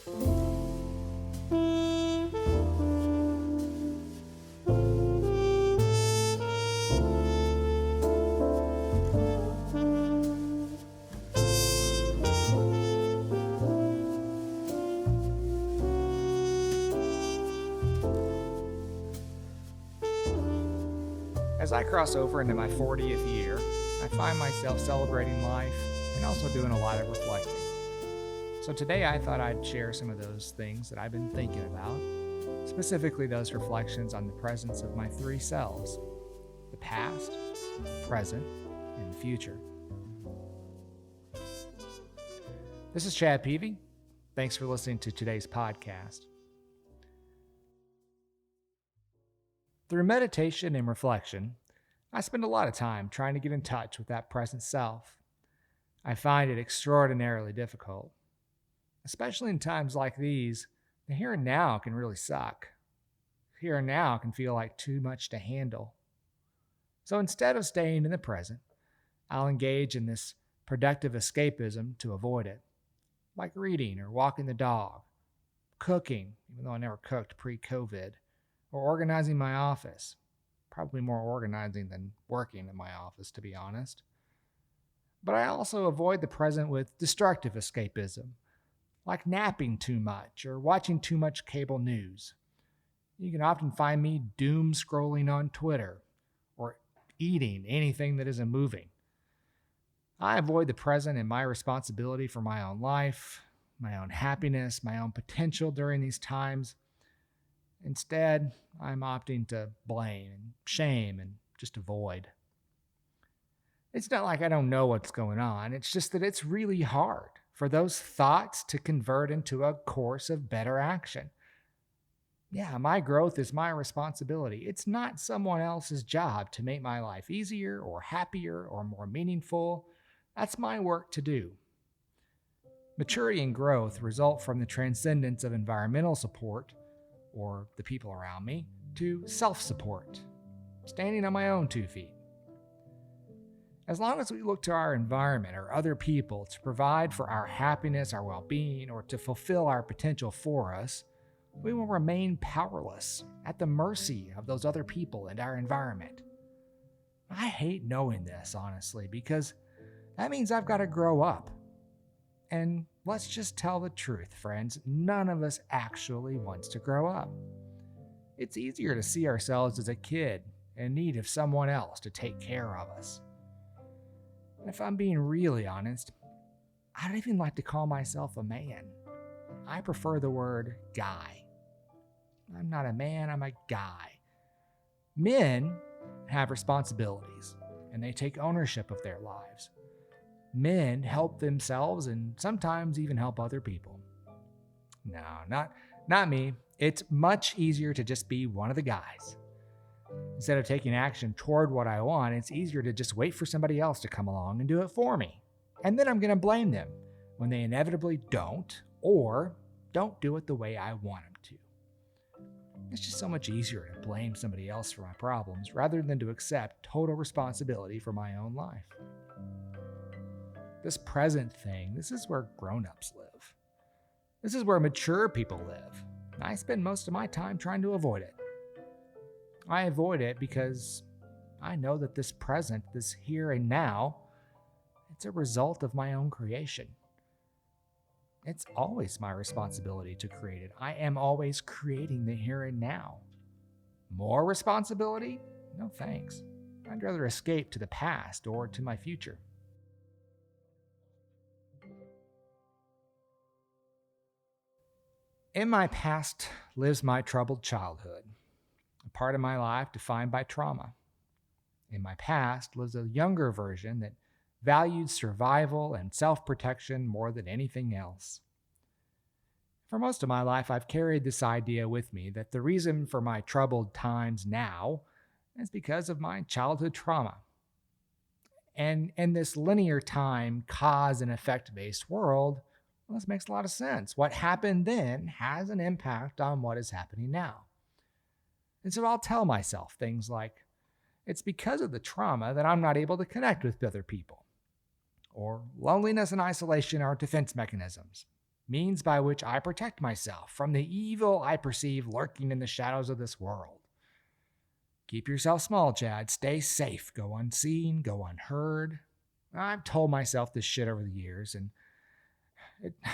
As I cross over into my 40th year, I find myself celebrating life and also doing a lot of reflecting. So today I thought I'd share some of those things that I've been thinking about, specifically those reflections on the presence of my three selves: the past, present, and the future. This is Chad Peevy. Thanks for listening to today's podcast. Through meditation and reflection, I spend a lot of time trying to get in touch with that present self. I find it extraordinarily difficult. Especially in times like these, the here and now can really suck. Here and now can feel like too much to handle. So instead of staying in the present, I'll engage in this productive escapism to avoid it, like reading or walking the dog, cooking, even though I never cooked pre-COVID, or organizing my office. Probably more organizing than working in my office, to be honest. But I also avoid the present with destructive escapism, like napping too much or watching too much cable news. You can often find me doom scrolling on Twitter or eating anything that isn't moving. I avoid the present and my responsibility for my own life, my own happiness, my own potential during these times. Instead, I'm opting to blame and shame and just avoid. It's not like I don't know what's going on. It's just that it's really hard for those thoughts to convert into a course of better action. Yeah, my growth is my responsibility. It's not someone else's job to make my life easier or happier or more meaningful. That's my work to do. Maturity and growth result from the transcendence of environmental support, or the people around me, to self-support, standing on my own 2 feet. As long as we look to our environment or other people to provide for our happiness, our well-being, or to fulfill our potential for us, we will remain powerless, at the mercy of those other people and our environment. I hate knowing this, honestly, because that means I've got to grow up. And let's just tell the truth, friends. None of us actually wants to grow up. It's easier to see ourselves as a kid in need of someone else to take care of us. And if I'm being really honest, I don't even like to call myself a man. I prefer the word guy. I'm not a man, I'm a guy. Men have responsibilities, and they take ownership of their lives. Men help themselves and sometimes even help other people. No, not me. It's much easier to just be one of the guys. Instead of taking action toward what I want, it's easier to just wait for somebody else to come along and do it for me. And then I'm going to blame them when they inevitably don't, or don't do it the way I want them to. It's just so much easier to blame somebody else for my problems rather than to accept total responsibility for my own life. This present thing, this is where grown-ups live. This is where mature people live. And I spend most of my time trying to avoid it. I avoid it because I know that this present, this here and now, it's a result of my own creation. It's always my responsibility to create it. I am always creating the here and now. More responsibility? No thanks. I'd rather escape to the past or to my future. In my past lives my troubled childhood, a part of my life defined by trauma. In my past lives a younger version that valued survival and self-protection more than anything else. For most of my life, I've carried this idea with me that the reason for my troubled times now is because of my childhood trauma. And in this linear time, cause and effect-based world, well, this makes a lot of sense. What happened then has an impact on what is happening now. And so I'll tell myself things like, it's because of the trauma that I'm not able to connect with other people. Or loneliness and isolation are defense mechanisms. means by which I protect myself from the evil I perceive lurking in the shadows of this world. Keep yourself small, Chad. Stay safe. Go unseen. Go unheard. I've told myself this shit over the years, and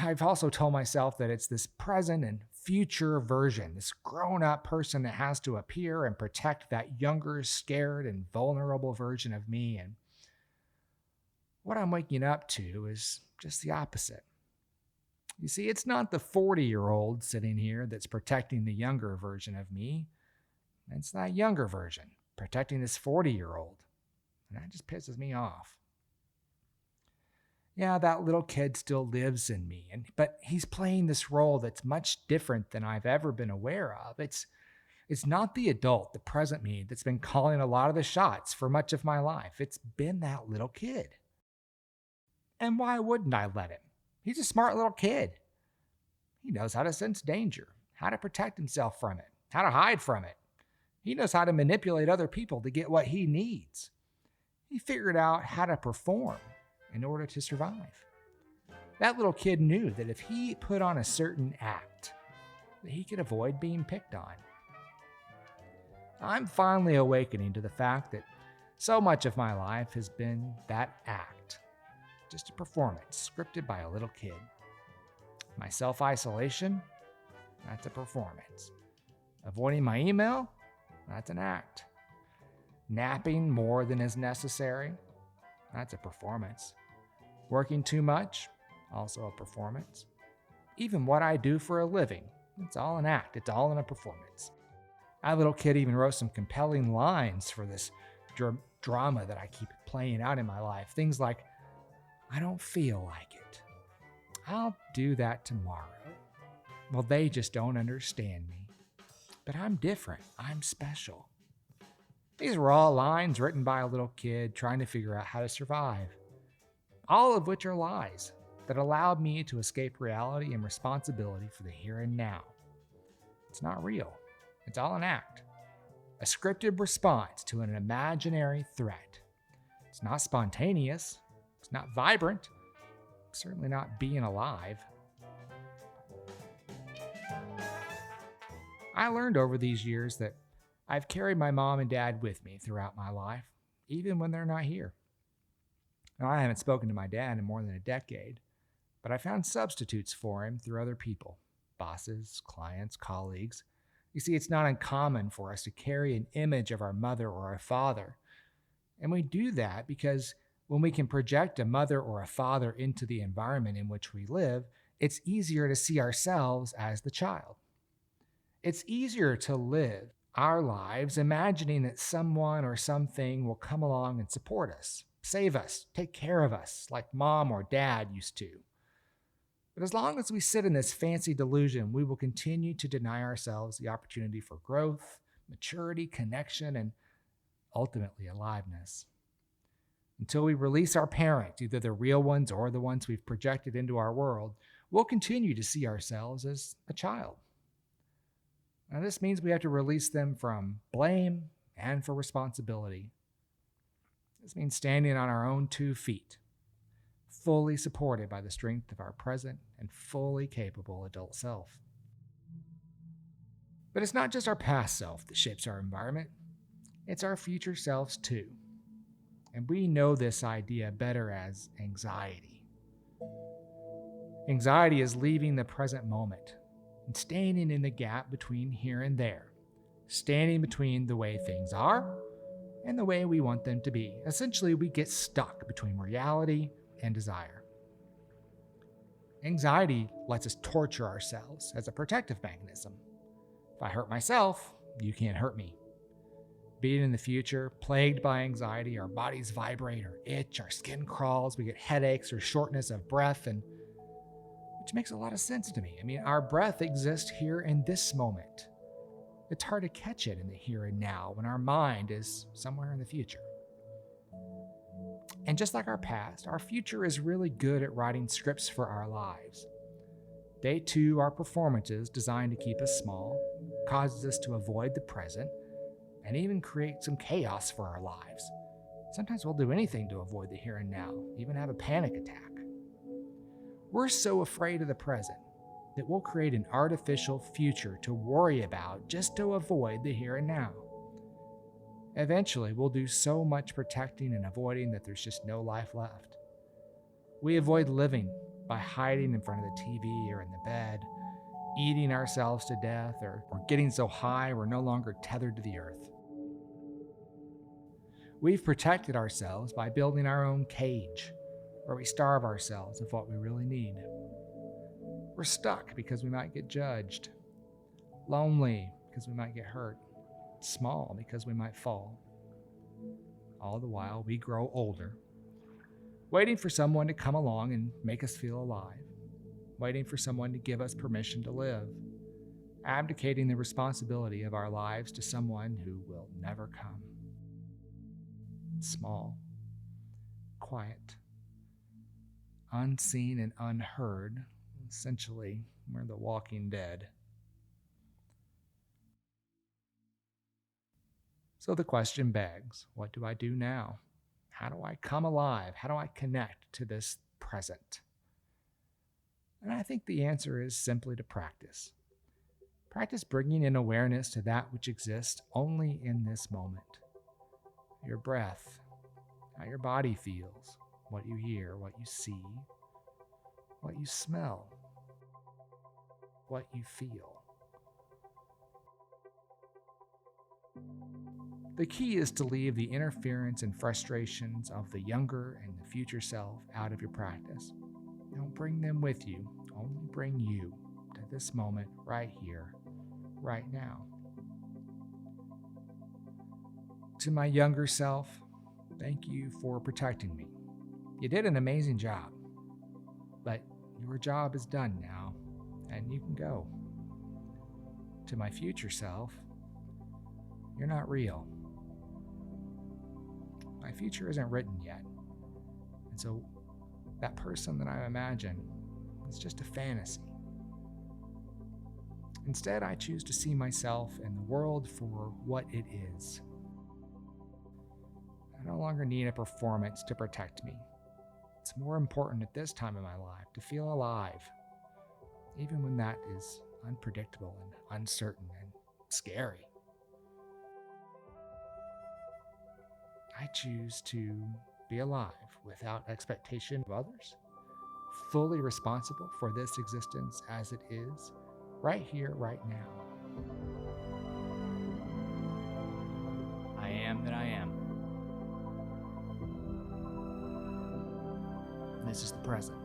I've also told myself that it's this present and future version, this grown up person that has to appear and protect that younger, scared, and vulnerable version of me. And what I'm waking up to is just the opposite. You see, it's not the 40-year-old sitting here that's protecting the younger version of me. It's that younger version protecting this 40-year-old. And that just pisses me off. Yeah, that little kid still lives in me, but he's playing this role that's much different than I've ever been aware of. It's not the adult, the present me, that's been calling a lot of the shots for much of my life. It's been that little kid. And why wouldn't I let him? He's a smart little kid. He knows how to sense danger, how to protect himself from it, how to hide from it. He knows how to manipulate other people to get what he needs. He figured out how to perform in order to survive. That little kid knew that if he put on a certain act, that he could avoid being picked on. I'm finally awakening to the fact that so much of my life has been that act, just a performance scripted by a little kid. My self-isolation, that's a performance. Avoiding my email, that's an act. Napping more than is necessary, that's a performance. Working too much, also a performance. Even what I do for a living, it's all an act. It's all in a performance. That little kid even wrote some compelling lines for this drama that I keep playing out in my life. Things like, I don't feel like it. I'll do that tomorrow. Well, they just don't understand me. But I'm different. I'm special. These were all lines written by a little kid trying to figure out how to survive. All of which are lies that allowed me to escape reality and responsibility for the here and now. It's not real. It's all an act. A scripted response to an imaginary threat. It's not spontaneous. It's not vibrant. It's certainly not being alive. I learned over these years that I've carried my mom and dad with me throughout my life, even when they're not here. Now, I haven't spoken to my dad in more than a decade, but I found substitutes for him through other people, bosses, clients, colleagues. You see, it's not uncommon for us to carry an image of our mother or our father. And we do that because when we can project a mother or a father into the environment in which we live, it's easier to see ourselves as the child. It's easier to live our lives imagining that someone or something will come along and support us, save us, take care of us, like mom or dad used to. But as long as we sit in this fancy delusion, we will continue to deny ourselves the opportunity for growth, maturity, connection, and ultimately aliveness. Until we release our parents, either the real ones or the ones we've projected into our world, we'll continue to see ourselves as a child. Now, this means we have to release them from blame and for responsibility. This means standing on our own 2 feet, fully supported by the strength of our present and fully capable adult self. But it's not just our past self that shapes our environment, it's our future selves too. And we know this idea better as anxiety. Anxiety is leaving the present moment and standing in the gap between here and there, standing between the way things are and the way we want them to be. Essentially, we get stuck between reality and desire. Anxiety lets us torture ourselves as a protective mechanism. If I hurt myself, you can't hurt me. Being in the future, plagued by anxiety, our bodies vibrate or itch, our skin crawls, we get headaches or shortness of breath, and which makes a lot of sense to me. I mean, our breath exists here in this moment. It's hard to catch it in the here and now when our mind is somewhere in the future. And just like our past, our future is really good at writing scripts for our lives. They too are performances designed to keep us small, causes us to avoid the present, and even create some chaos for our lives. Sometimes we'll do anything to avoid the here and now, even have a panic attack. We're so afraid of the present that we'll create an artificial future to worry about just to avoid the here and now. Eventually, we'll do so much protecting and avoiding that there's just no life left. We avoid living by hiding in front of the TV or in the bed, eating ourselves to death, or getting so high we're no longer tethered to the earth. We've protected ourselves by building our own cage, where we starve ourselves of what we really need. We're stuck because we might get judged, lonely because we might get hurt, small because we might fall. All the while, we grow older, waiting for someone to come along and make us feel alive, waiting for someone to give us permission to live, abdicating the responsibility of our lives to someone who will never come. Small, quiet, unseen and unheard. Essentially, we're the walking dead. So the question begs, what do I do now? How do I come alive? How do I connect to this present? And I think the answer is simply to practice. Practice bringing in awareness to that which exists only in this moment. Your breath, how your body feels, what you hear, what you see, what you smell, what you feel. The key is to leave the interference and frustrations of the younger and the future self out of your practice. Don't bring them with you. Only bring you to this moment right here, right now. To my younger self, thank you for protecting me. You did an amazing job, but your job is done now, and you can go. To my future self, you're not real. My future isn't written yet, and so that person that I imagine is just a fantasy. Instead, I choose to see myself and the world for what it is. I no longer need a performance to protect me. It's more important at this time in my life to feel alive, even when that is unpredictable and uncertain and scary. I choose to be alive without expectation of others, fully responsible for this existence as it is, right here, right now. I am that I am. This is the present.